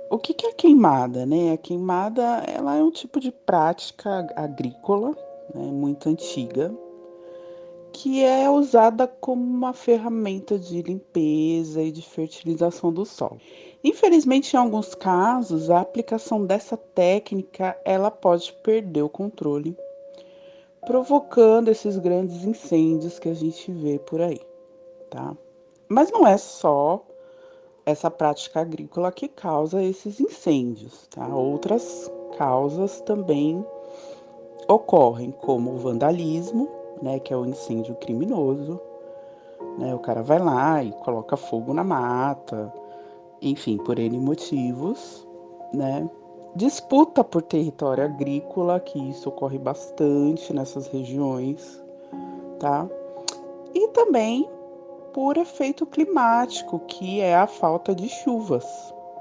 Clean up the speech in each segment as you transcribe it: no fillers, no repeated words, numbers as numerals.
O que é a queimada, né? A queimada, ela é um tipo de prática agrícola, né, muito antiga, que é usada como uma ferramenta de limpeza e de fertilização do solo. Infelizmente, em alguns casos, a aplicação dessa técnica, ela pode perder o controle, provocando esses grandes incêndios que a gente vê por aí, tá? Mas não é só essa prática agrícola que causa esses incêndios, tá? Outras causas também ocorrem, como o vandalismo, né, que é o incêndio criminoso, né? O cara vai lá e coloca fogo na mata, enfim, por N motivos, né? Disputa por território agrícola, que isso ocorre bastante nessas regiões, tá? E também por efeito climático, que é a falta de chuvas,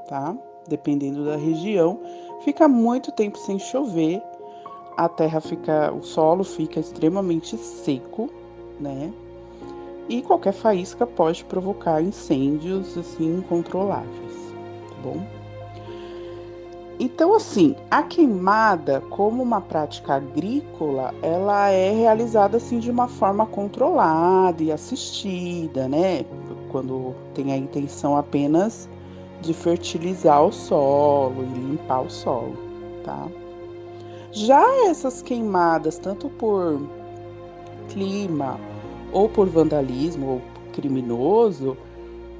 tá? Dependendo da região, fica muito tempo sem chover, a terra fica, o solo fica extremamente seco, né? E qualquer faísca pode provocar incêndios assim incontroláveis, tá bom? Então, assim, a queimada, como uma prática agrícola, ela é realizada assim de uma forma controlada e assistida, né? Quando tem a intenção apenas de fertilizar o solo e limpar o solo, tá? Já essas queimadas, tanto por clima ou por vandalismo ou criminoso,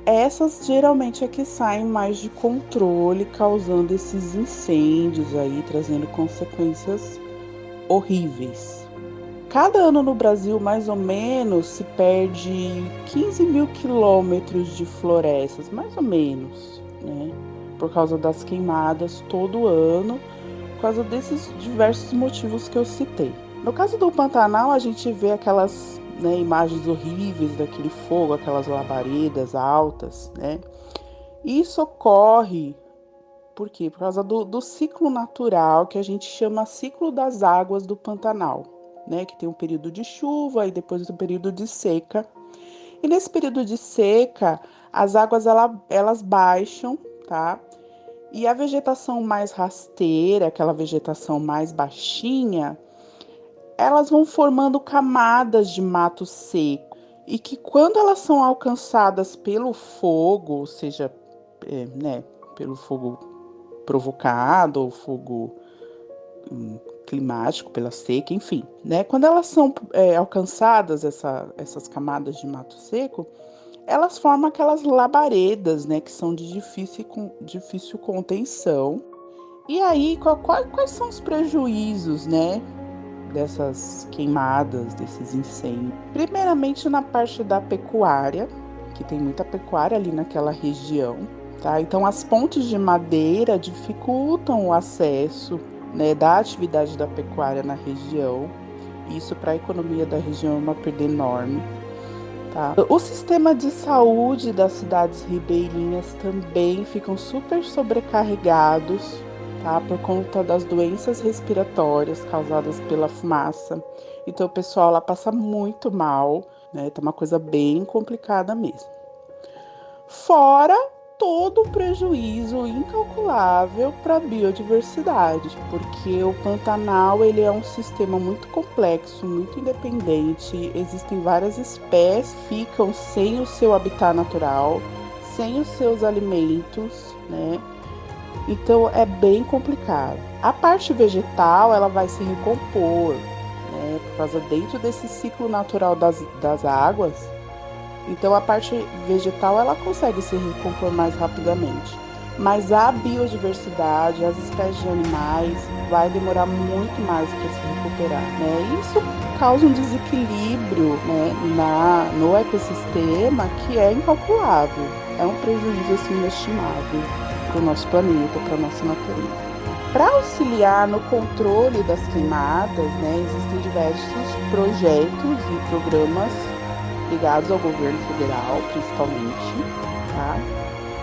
essas geralmente é que saem mais de controle, causando esses incêndios aí, trazendo consequências horríveis. Cada ano no Brasil, mais ou menos, se perde 15 mil quilômetros de florestas, mais ou menos, né? Por causa das queimadas todo ano, por causa desses diversos motivos que eu citei. No caso do Pantanal, a gente vê aquelas, né, imagens horríveis daquele fogo, aquelas labaredas altas, né? Isso ocorre por quê? Por causa do ciclo natural que a gente chama ciclo das águas do Pantanal, né? Que tem um período de chuva e depois um período de seca. E nesse período de seca, as águas elas baixam, tá? E a vegetação mais rasteira, aquela vegetação mais baixinha, elas vão formando camadas de mato seco. E que quando elas são alcançadas pelo fogo, ou seja, né, pelo fogo provocado ou fogo climático, pela seca, enfim, né? Quando elas são alcançadas, essas camadas de mato seco, elas formam aquelas labaredas, né? Que são de difícil contenção. E aí, quais são os prejuízos, né? Dessas queimadas, desses incêndios? Primeiramente na parte da pecuária, que tem muita pecuária ali naquela região, tá? Então as pontes de madeira dificultam o acesso, né, da atividade da pecuária na região. Isso para a economia da região é uma perda enorme, tá? O sistema de saúde das cidades ribeirinhas também ficam super sobrecarregados, tá? Por conta das doenças respiratórias causadas pela fumaça. Então o pessoal lá passa muito mal, né? Tá uma coisa bem complicada mesmo. Fora todo o prejuízo incalculável para a biodiversidade, porque o Pantanal ele é um sistema muito complexo, muito independente. Existem várias espécies que ficam sem o seu habitat natural, sem os seus alimentos, né? Então é bem complicado. A parte vegetal ela vai se recompor, né? Por causa dentro desse ciclo natural das águas. Então a parte vegetal ela consegue se recompor mais rapidamente, mas a biodiversidade, as espécies de animais, vai demorar muito mais para se recuperar, né? Isso causa um desequilíbrio, né, no ecossistema que é incalculável. É um prejuízo assim inestimável para o nosso planeta, para a nossa natureza. Para auxiliar no controle das queimadas, né, existem diversos projetos e programas ligados ao governo federal, principalmente, tá?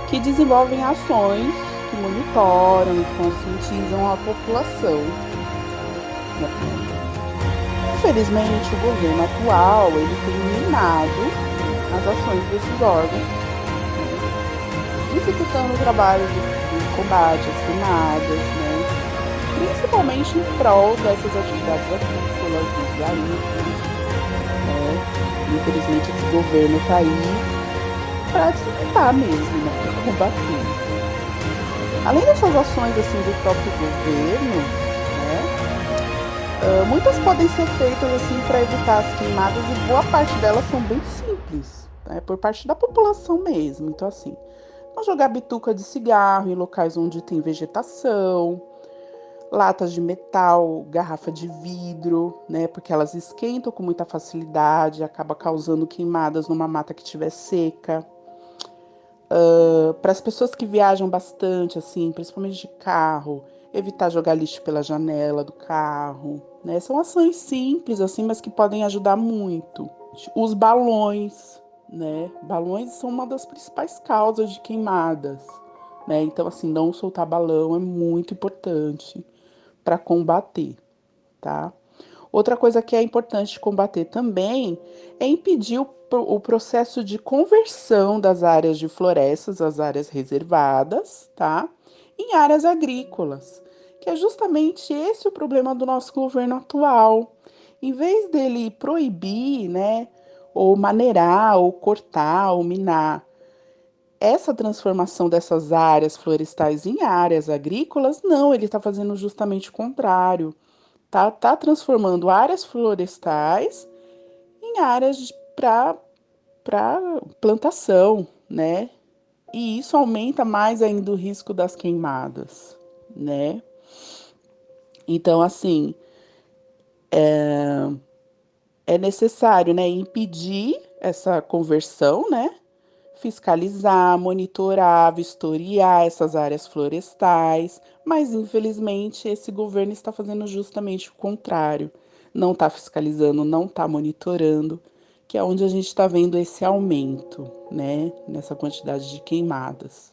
Que desenvolvem ações que monitoram e conscientizam a população. Infelizmente, o governo atual ele tem minado as ações desses órgãos, né? dificultando o trabalho de combate às queimadas, né? Principalmente em prol dessas atividades agrícolas, dos garimpo, né? Infelizmente esse governo está aí para dificultar mesmo, né? Para combater. Além dessas ações assim do próprio governo, né? Muitas podem ser feitas assim para evitar as queimadas e boa parte delas são bem simples, né? Por parte da população mesmo. Então assim, não jogar bituca de cigarro em locais onde tem vegetação, latas de metal, garrafa de vidro, né? Porque elas esquentam com muita facilidade, acaba causando queimadas numa mata que estiver seca. Para as pessoas que viajam bastante, assim, principalmente de carro, evitar jogar lixo pela janela do carro, né? São ações simples, assim, mas que podem ajudar muito. Os balões, né? Balões são uma das principais causas de queimadas, né? Então, assim, não soltar balão é muito importante para combater, tá? Outra coisa que é importante combater também é impedir o processo de conversão das áreas de florestas, as áreas reservadas, tá? Em áreas agrícolas, que é justamente esse o problema do nosso governo atual. Em vez dele proibir, né, ou maneirar, ou cortar, ou minar essa transformação dessas áreas florestais em áreas agrícolas, não, ele está fazendo justamente o contrário. Tá transformando áreas florestais em áreas para plantação, né? E isso aumenta mais ainda o risco das queimadas, né? Então, assim, é necessário, né, impedir essa conversão, né? Fiscalizar, monitorar, vistoriar essas áreas florestais, mas infelizmente esse governo está fazendo justamente o contrário. Não está fiscalizando, não está monitorando, que é onde a gente está vendo esse aumento, né, nessa quantidade de queimadas.